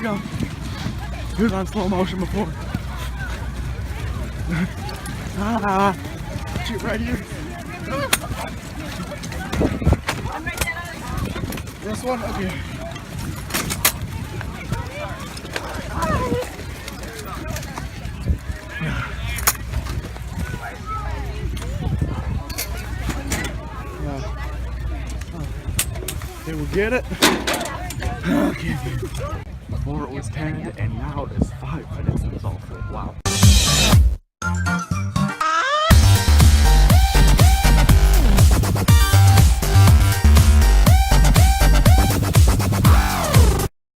go. He was on slow motion before. Shoot right here. This one? Okay. Okay, we'll get it. Okay. Before it was 10 and now it's 5 minutes and it's all full. Wow.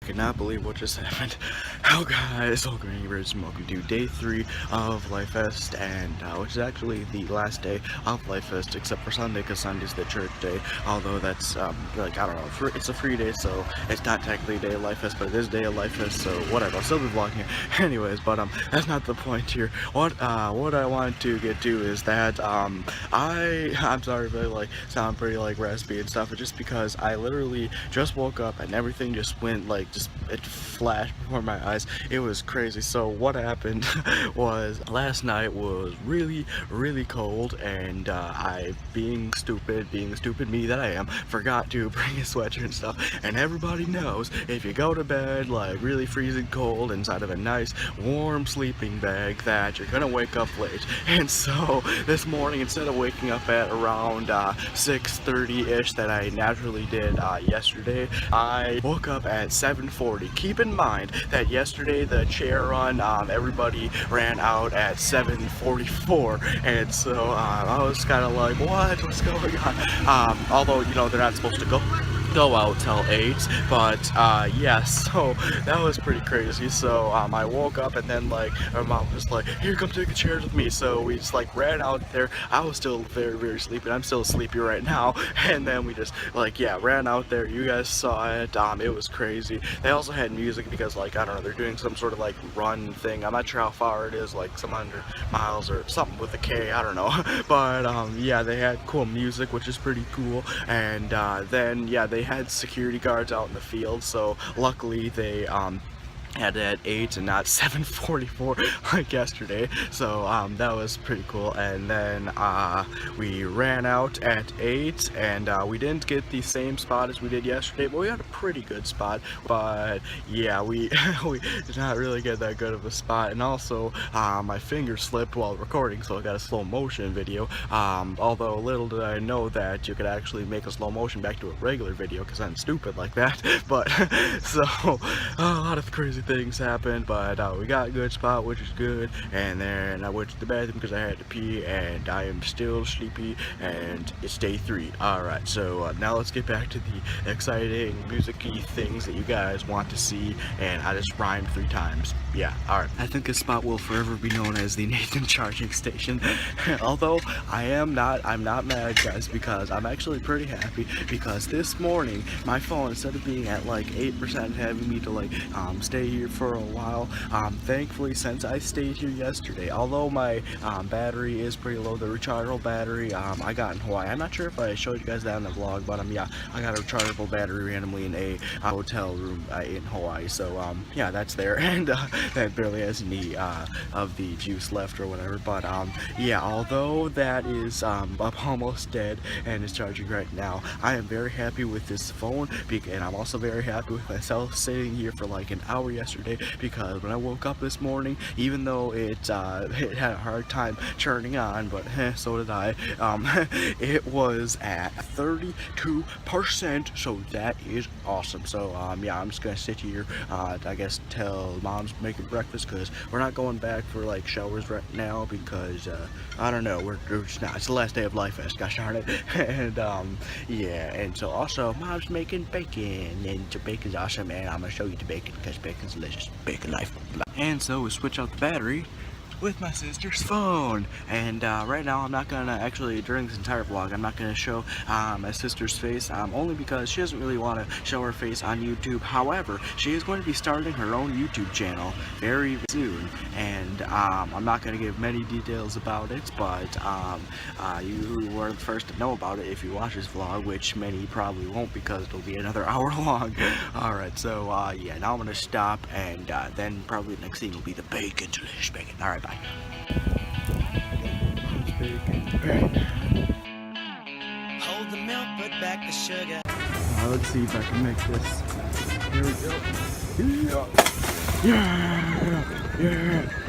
I cannot believe what just happened. Oh guys, welcome to day 3 of Lifest, and which is actually the last day of Lifest except for Sunday, because Sunday's the church day. Although that's like, I don't know, it's a free day, so it's not technically a day of Lifest, but it is day of Lifest, so whatever. I'll still be vlogging it anyways, but that's not the point here. What I wanted to get to is that I'm sorry if I like sound pretty like raspy and stuff, but just because I literally just woke up and everything just went like, it flashed before my eyes. It was crazy. So what happened was, last night was really cold, and I, being the stupid me that I am, forgot to bring a sweatshirt and stuff. And everybody knows, if you go to bed like really freezing cold inside of a nice warm sleeping bag, that you're gonna wake up late. And so this morning, instead of waking up at around 6:30-ish that I naturally did yesterday, I woke up at 7:40. Keep in mind that yesterday the chair run, everybody ran out at 7:44, and so I was kind of like, what's going on? Although, you know, they're not supposed to go out till 8, but yeah, so that was pretty crazy. So I woke up, and then like our mom was like, here, come take the chairs with me. So we just like ran out there. I was still very sleepy. I'm still sleepy right now. And then we just like, yeah, ran out there. You guys saw it. It was crazy. They also had music because, like, I don't know, they're doing some sort of like run thing. I'm not sure how far it is, like some 100 miles or something with a K, I don't know. But yeah, they had cool music, which is pretty cool. And then yeah, they had security guards out in the field, so luckily they had it at 8 and not 7:44 like yesterday. So that was pretty cool. And then we ran out at 8, and we didn't get the same spot as we did yesterday, but we got a pretty good spot. But yeah, we did not really get that good of a spot. And also my finger slipped while recording, so I got a slow motion video. Although little did I know that you could actually make a slow motion back to a regular video, because I'm stupid like that. But so a lot of crazy things happened, but we got a good spot, which is good. And then I went to the bathroom because I had to pee, and I am still sleepy, and it's day 3. Alright, so now let's get back to the exciting music-y things that you guys want to see. And I just rhymed 3 times. Yeah, alright. I think this spot will forever be known as the Nathan charging station. Although I'm not mad, guys, because I'm actually pretty happy, because this morning my phone, instead of being at like 8%, having me to like stay here for a while, thankfully, since I stayed here yesterday, although my battery is pretty low, the rechargeable battery I got in Hawaii. I'm not sure if I showed you guys that in the vlog, but yeah, I got a rechargeable battery randomly in a hotel room in Hawaii. So yeah, that's there. And that barely has any of the juice left or whatever. But yeah, although that is up almost dead and is charging right now, I am very happy with this phone, and I'm also very happy with myself sitting here for like an hour yesterday, because when I woke up this morning, even though it had a hard time turning on, but so did I, it was at 32%, so that is awesome. So yeah, I'm just gonna sit here, I guess, till mom's making breakfast, because we're not going back for like showers right now, because I don't know, we're just not. It's the last day of Lifest, gosh darn it. And yeah, and so also mom's making bacon, and the bacon's awesome, and I'm gonna show you the bacon because bacon's delicious. Bacon life. And so we switch out the battery. with my sister's phone. And right now I'm not gonna actually, during this entire vlog, I'm not gonna show my sister's face, only because she doesn't really want to show her face on YouTube. However, she is going to be starting her own YouTube channel very soon, and I'm not going to give many details about it, but you were the first to know about it if you watch this vlog, which many probably won't because it'll be another hour long. Alright, so yeah, now I'm going to stop, and then probably the next thing will be the bacon, delicious bacon. Alright, bye. Hold the milk, put back the sugar. Let's see if I can make this. Here we go. Yeah.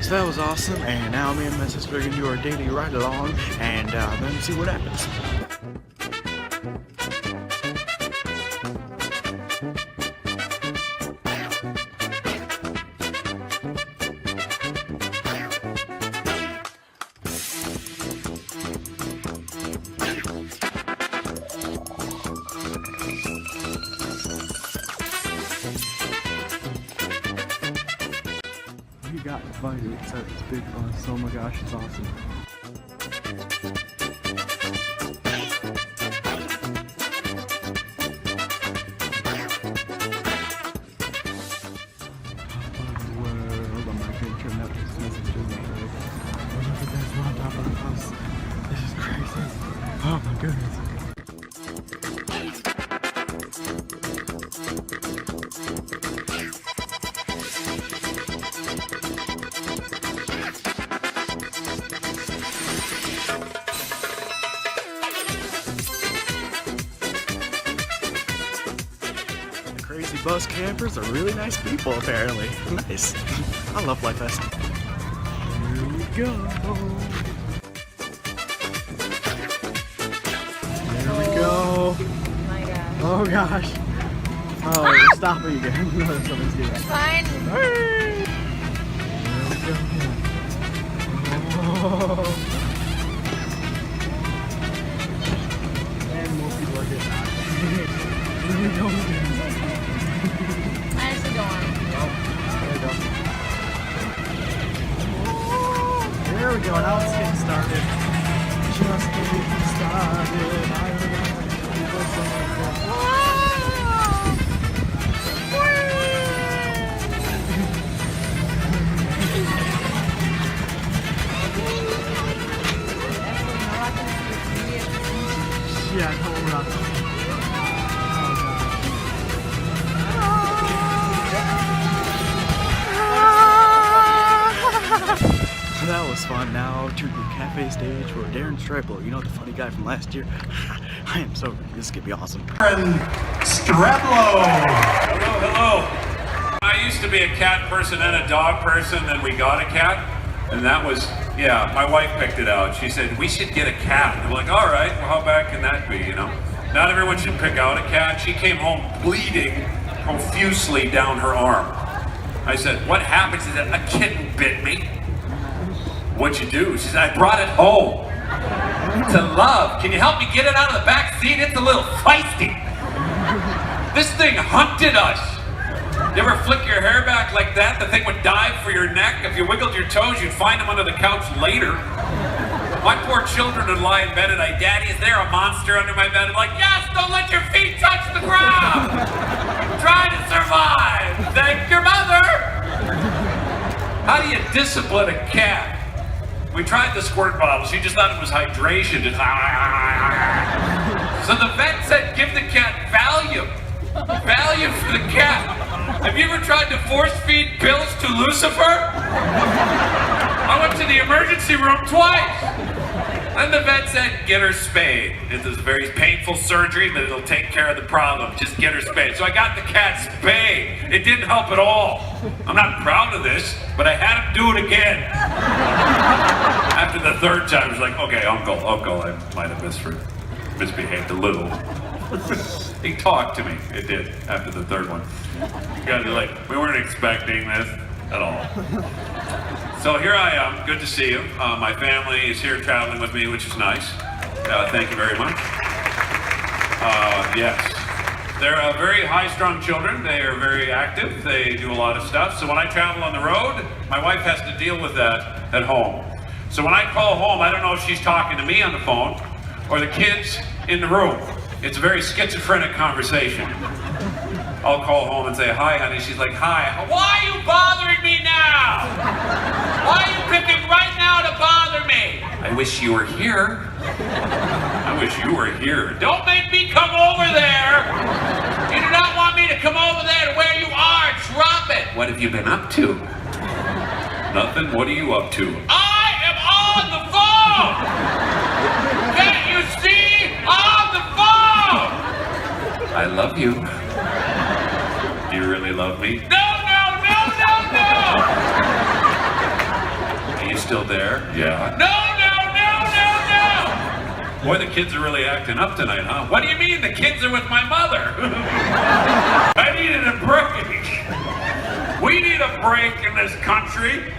So that was awesome, and now me and my sister are gonna do our daily ride along, and then see what happens. We got invited inside this big bus. Oh my gosh, it's awesome. This is crazy. Oh my goodness. Crazy bus campers are really nice people, apparently. Nice. I love Lifest. Here we go. There we go. Oh my gosh. Oh gosh. Oh, we're stopping again. No, something's getting. Fine. Hey. There we go. Oh. And more people are getting out. Here we go again. I actually don't want to. There we go, now it's getting started. Just getting started. Yeah, I know we're not. So that was fun. Now to the cafe stage for Darren Stripler. You know, the funny guy from last year. I am so, this is gonna be awesome. Darren Stripler. Hello, hello. I used to be a cat person and a dog person, then we got a cat, and that was, yeah, my wife picked it out. She said, we should get a cat. And I'm like, all right, well, how bad can that be, you know? Not everyone should pick out a cat. She came home bleeding profusely down her arm. I said, what happened? She said, a kitten bit me. What'd you do? She said, I brought it home to love. Can you help me get it out of the back seat? It's a little feisty. This thing hunted us. You ever flick your hair back like that? The thing would dive for your neck. If you wiggled your toes, you'd find them under the couch later. My poor children would lie in bed at night. Daddy, is there a monster under my bed? I'm like, yes, don't let your feet touch the ground. Try to survive. Thank your mother. How do you discipline a cat? We tried the squirt bottle. She just thought it was hydration. Just, so the vet said, give the cat Valium. Valium for the cat. Have you ever tried to force feed pills to Lucifer? I went to the emergency room twice. And the vet said, get her spayed. It's a very painful surgery, but it'll take care of the problem. Just get her spayed. So I got the cat spayed. It didn't help at all. I'm not proud of this, but I had him do it again. After the third time, I was like, okay, uncle, I might have misbehaved a little. He talked to me. It did, after the third one. You guys are like, we weren't expecting this at all. So here I am, good to see you. My family is here traveling with me, which is nice. Thank you very much. Yes. They're very high-strung children. They are very active. They do a lot of stuff. So when I travel on the road, my wife has to deal with that at home. So when I call home, I don't know if she's talking to me on the phone or the kids in the room. It's a very schizophrenic conversation. I'll call home and say, hi, honey. She's like, hi. Why are you bothering me now? Why are you picking right now to bother me? I wish you were here. I wish you were here. Don't make me come over there. You do not want me to come over there to where you are. Drop it. What have you been up to? Nothing. What are you up to? I am on the phone. Can't you see? On the phone. I love you. Do you really love me? No, no, no, no, no! Are you still there? Yeah. No, no, no, no, no! Boy, the kids are really acting up tonight, huh? What do you mean the kids are with my mother? I needed a break. We need a break in this country.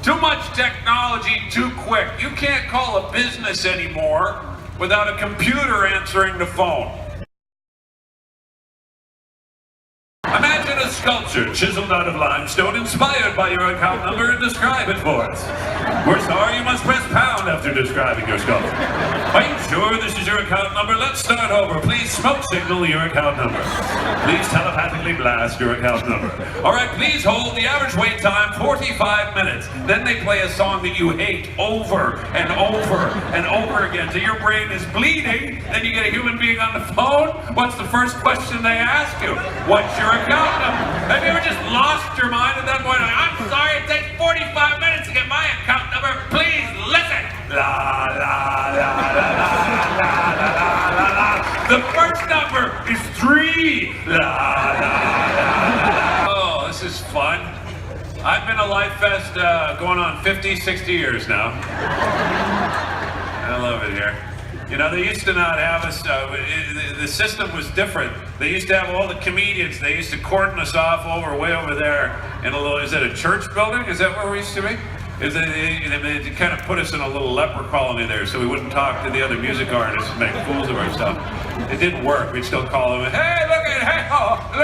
Too much technology too quick. You can't call a business anymore without a computer answering the phone. Imagine a sculpture chiseled out of limestone inspired by your account number and describe it for us. We're sorry, you must press pound after describing your sculpture. Are you sure this is your account number? Let's start over. Please smoke signal your account number. Please telepathically blast your account number. All right, please hold. The average wait time, 45 minutes. Then they play a song that you hate over and over and over again till your brain is bleeding. Then you get a human being on the phone. What's the first question they ask you? What's your account number? Have you ever just lost your mind at that point? I'm sorry, it takes 45 minutes to get my account number. Please listen. La la la la la la la la la. The first number is 3. La la la la. Oh, this is fun. I've been to Lifest going on 50, 60 years now. I love it here. You know, they used to not have us, the system was different. They used to have all the comedians, they used to cordon us off way over there in a little, is it a church building? Is that where we used to be? They kind of put us in a little leper colony there so we wouldn't talk to the other music artists and make fools of ourselves. It didn't work. We'd still call them, hey, look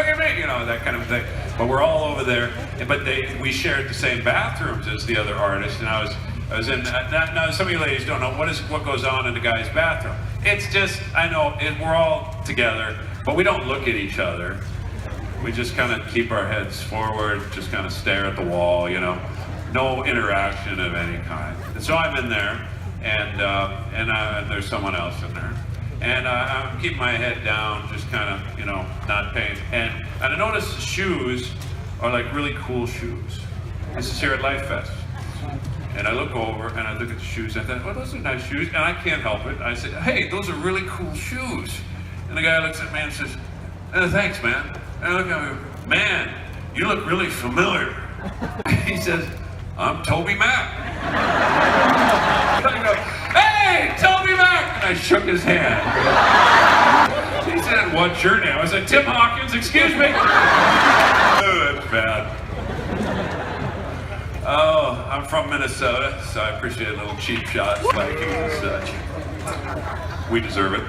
at me, you know, that kind of thing. But we're all over there, but we shared the same bathrooms as the other artists, and I was in, now some of you ladies don't know what goes on in the guy's bathroom. It's just, I know, we're all together, but we don't look at each other. We just kind of keep our heads forward, just kind of stare at the wall, you know. No interaction of any kind. And so I'm in there, and there's someone else in there. And I'm keeping my head down, just kind of, you know, not paying. And I notice the shoes are like really cool shoes. This is here at Lifest. And I look over and I look at the shoes and I thought, oh, those are nice shoes. And I can't help it. I said, hey, those are really cool shoes. And the guy looks at me and says, thanks, man. And I look at him, man, you look really familiar. He says, I'm Toby Mac. And I go, hey, Toby Mac. And I shook his hand. He said, what's your name? I said, Tim Hawkins, excuse me. Oh, that's bad. Oh, I'm from Minnesota, so I appreciate a little cheap shots, Vikings and such. We deserve it.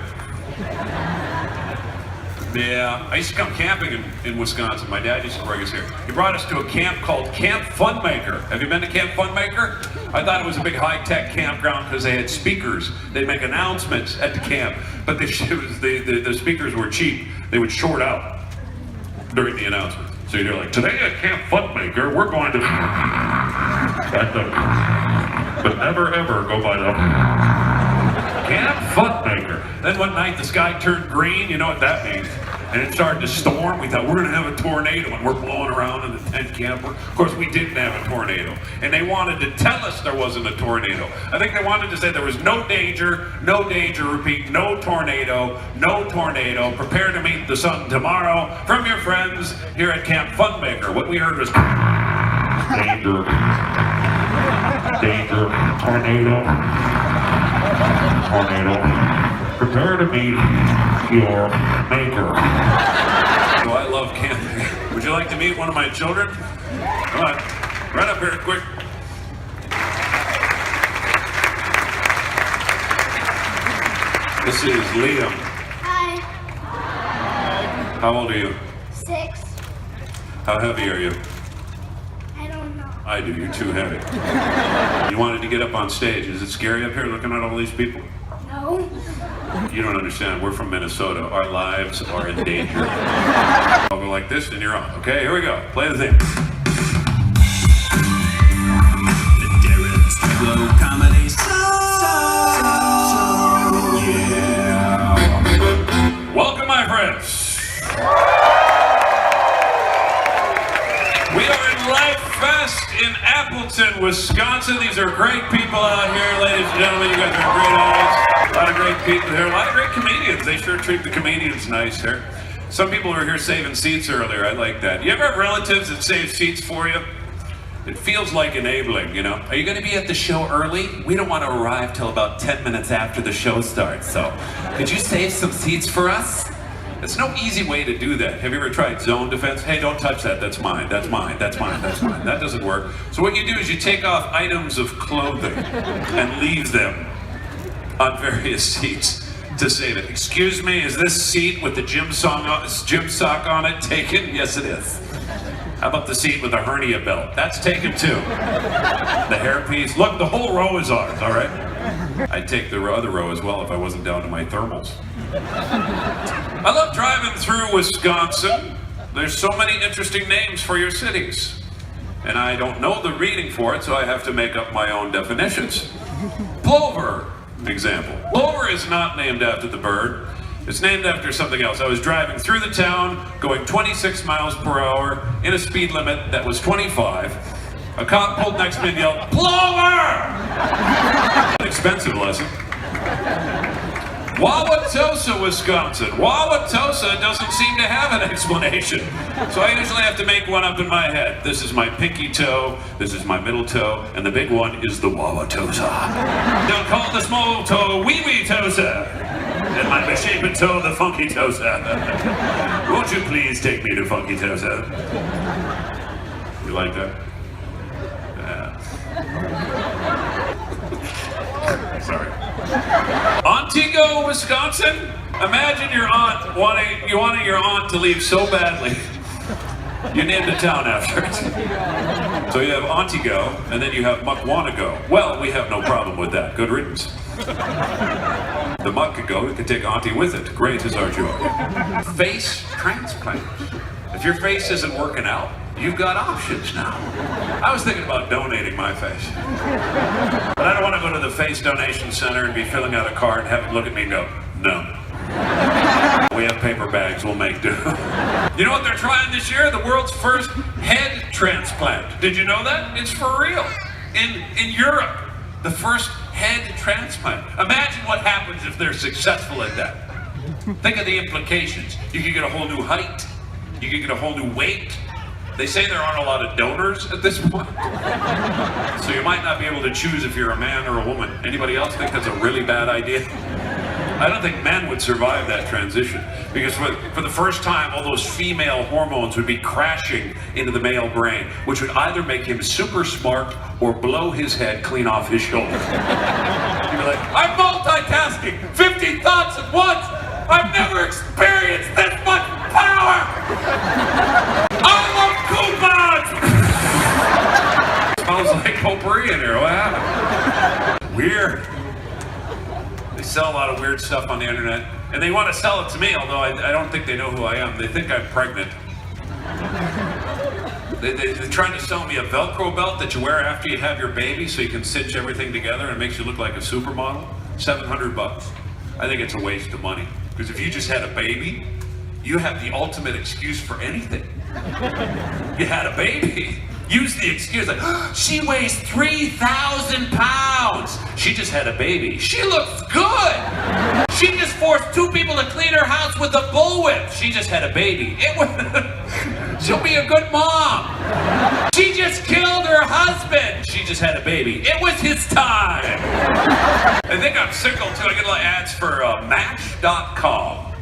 Yeah, I used to come camping in Wisconsin. My dad used to bring us here. He brought us to a camp called Camp Funmaker. Have you been to Camp Funmaker? I thought it was a big high-tech campground because they had speakers. They'd make announcements at the camp, but the speakers were cheap. They would short out during the announcements. So you're like, today at Camp Funmaker, we're going to but never ever go by the Camp Funmaker. Then one night the sky turned green, you know what that means. And it started to storm. We thought we're gonna have a tornado and we're blowing around in the tent camper. Of course we didn't have a tornado. And they wanted to tell us there wasn't a tornado. I think they wanted to say there was no danger, repeat, no tornado, prepare to meet the sun tomorrow from your friends here at Camp Funmaker. What we heard was danger, tornado, prepare to meet your maker. Oh, I love camping. Would you like to meet one of my children? Come on, run up here quick. This is Liam. Hi. How old are you? 6. How heavy are you? I don't know. I do, you're too heavy. You wanted to get up on stage. Is it scary up here looking at all these people? No. You don't understand, we're from Minnesota. Our lives are in danger. I'll go like this and you're on. Okay, here we go. Play the thing. The Darren Slow Comedy Yeah. Welcome, my friends. We are in Lifest in Appleton, Wisconsin. These are great people out here, ladies and gentlemen. You guys are a great audience. A lot of great people here. A lot of great comedians. They sure treat the comedians nice here. Some people were here saving seats earlier. I like that. You ever have relatives that save seats for you? It feels like enabling, you know. Are you going to be at the show early? We don't want to arrive till about 10 minutes after the show starts, so could you save some seats for us? It's no easy way to do that. Have you ever tried zone defense? Hey, don't touch that. That's mine. That's mine. That's mine. That's mine. That doesn't work. So what you do is you take off items of clothing and leave them on various seats to save it. Excuse me, is this seat with the gym sock on it taken? Yes, it is. How about the seat with the hernia belt? That's taken too. The hairpiece. Look, the whole row is ours, all right? I'd take the other row as well if I wasn't down to my thermals. I love driving through Wisconsin. There's so many interesting names for your cities. And I don't know the reading for it, so I have to make up my own definitions. Plover, example. Plover is not named after the bird. It's named after something else. I was driving through the town, going 26 miles per hour in a speed limit that was 25. A cop pulled next to me and yelled, "Plover!" An expensive lesson. Wauwatosa, Wisconsin. Wauwatosa doesn't seem to have an explanation. So I usually have to make one up in my head. This is my pinky toe, this is my middle toe, and the big one is the Wauwatosa. Don't call the small toe wee-wee-tosa, and my misshapen toe the funky-tosa. Won't you please take me to funky-tosa? You like that? Yeah. Sorry. Montego, Wisconsin. Imagine your aunt wanting your aunt to leave so badly. You named a town after it. So you have Montego, and then you have Muckwanago. Well, we have no problem with that. Good riddance. The muck could go, we could take Auntie with it. Great is our joy. Face transplant. If your face isn't working out, you've got options now. I was thinking about donating my face. But I don't want to go to the face donation center and be filling out a card and have them look at me and go, no. We have paper bags, we'll make do. You know what they're trying this year? The world's first head transplant. Did you know that? It's for real. In Europe, the first head transplant. Imagine what happens if they're successful at that. Think of the implications. You could get a whole new height. You could get a whole new weight. They say there aren't a lot of donors at this point. So you might not be able to choose if you're a man or a woman. Anybody else think that's a really bad idea? I don't think men would survive that transition, because for the first time, all those female hormones would be crashing into the male brain, which would either make him super smart or blow his head clean off his shoulders. He'd be like, I'm multitasking, 50 thoughts at once. I've never experienced this much power. I love coupons. Smells like potpourri in here. What happened? Weird. They sell a lot of weird stuff on the internet, and they want to sell it to me, although I don't think they know who I am. They think I'm pregnant. They're trying to sell me a Velcro belt that you wear after you have your baby so you can cinch everything together and it makes you look like a supermodel. $700. I think it's a waste of money, because if you just had a baby, you have the ultimate excuse for anything. You had a baby. Use the excuse like, she weighs 3,000 pounds. She just had a baby. She looks good. She just forced 2 people to clean her house with a bullwhip. She just had a baby. She'll be a good mom. She just killed her husband. She just had a baby. It was his time. I think I'm single too. I get a lot of ads for Match.com.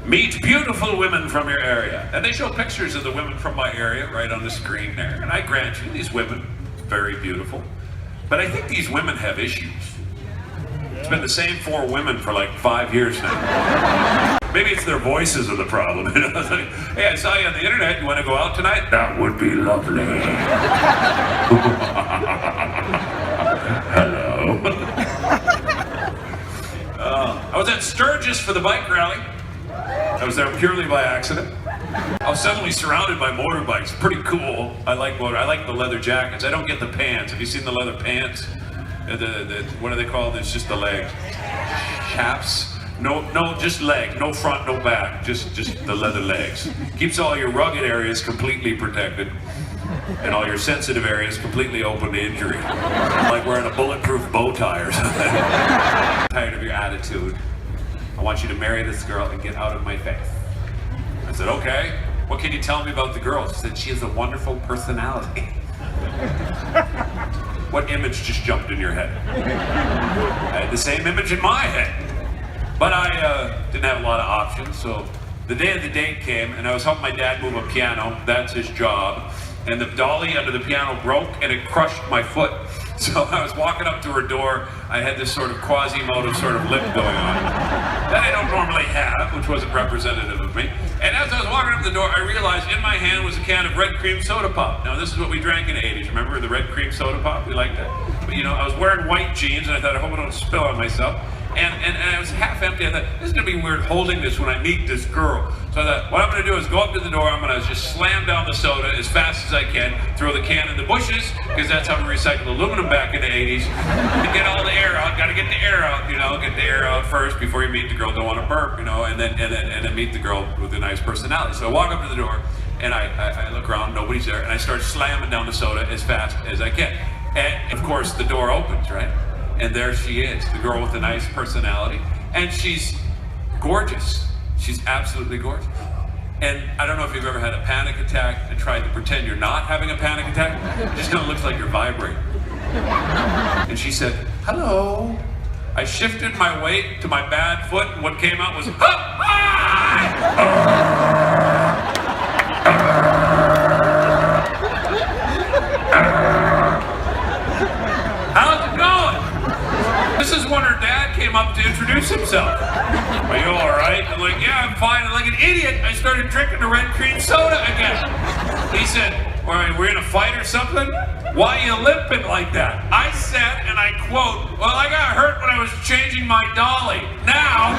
Meet beautiful women from your area. And they show pictures of the women from my area right on the screen there. And I grant you, these women, very beautiful. But I think these women have issues. It's been the same 4 women for like 5 years now. Maybe it's their voices are the problem. You know? It's like, hey, I saw you on the internet. You want to go out tonight? That would be lovely. Hello. I was at Sturgis for the bike rally. I was there purely by accident. I was suddenly surrounded by motorbikes. Pretty cool. I like the leather jackets. I don't get the pants. Have you seen the leather pants? What are they called? It's just the legs. Chaps. No, just leg. No front, no back. Just the leather legs. Keeps all your rugged areas completely protected, and all your sensitive areas completely open to injury. Like wearing a bulletproof bow tie or something. I'm tired of your attitude. I want you to marry this girl and get out of my face. I said, okay. What can you tell me about the girl? She said, she has a wonderful personality. What image just jumped in your head? I had the same image in my head. But I didn't have a lot of options, so the day of the date came, and I was helping my dad move a piano. That's his job. And the dolly under the piano broke, and it crushed my foot. So I was walking up to her door. I had this sort of Quasimodo sort of lip going on that I don't normally have, which wasn't representative of me. And as I was walking up the door, I realized in my hand was a can of red cream soda pop. Now this is what we drank in the 80s. Remember the red cream soda pop? We liked that. But you know, I was wearing white jeans, and I thought, I hope I don't spill on myself. And I was half empty. I thought, this is going to be weird holding this when I meet this girl. So I thought, what I'm going to do is go up to the door. I'm going to just slam down the soda as fast as I can, throw the can in the bushes, because that's how we recycled aluminum back in the 80s. To get all the air out, got to get the air out, you know, get the air out first before you meet the girl. Don't want to burp, you know, and then meet the girl with a nice personality. So I walk up to the door, and I look around, nobody's there, and I start slamming down the soda as fast as I can. And of course, the door opens, right? And there she is, the girl with a nice personality. And she's gorgeous. She's absolutely gorgeous. And I don't know if you've ever had a panic attack and tried to pretend you're not having a panic attack. It just kind of looks like you're vibrating. And she said, hello. I shifted my weight to my bad foot, and what came out was, how's it going? This is when her dad came up to introduce himself. Are you all right? I'm like, yeah, I'm fine. And like an idiot, I started drinking the red cream soda again. He said, all right, we're in a fight or something? Why are you limping like that? I said, and I quote, well, I got hurt when I was changing my dolly. Now,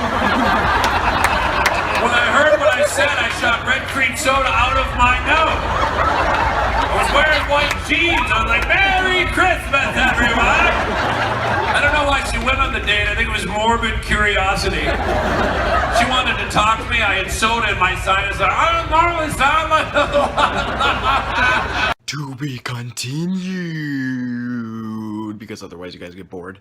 when I heard what I said, I shot red cream soda out of my nose. I was wearing white jeans. I was like, Merry Christmas, everyone. I don't know why she went on the date. I think it was morbid curiosity. She wanted to talk to me. I had soda in my sinus. I don't normally sound like To be continued, because otherwise you guys get bored.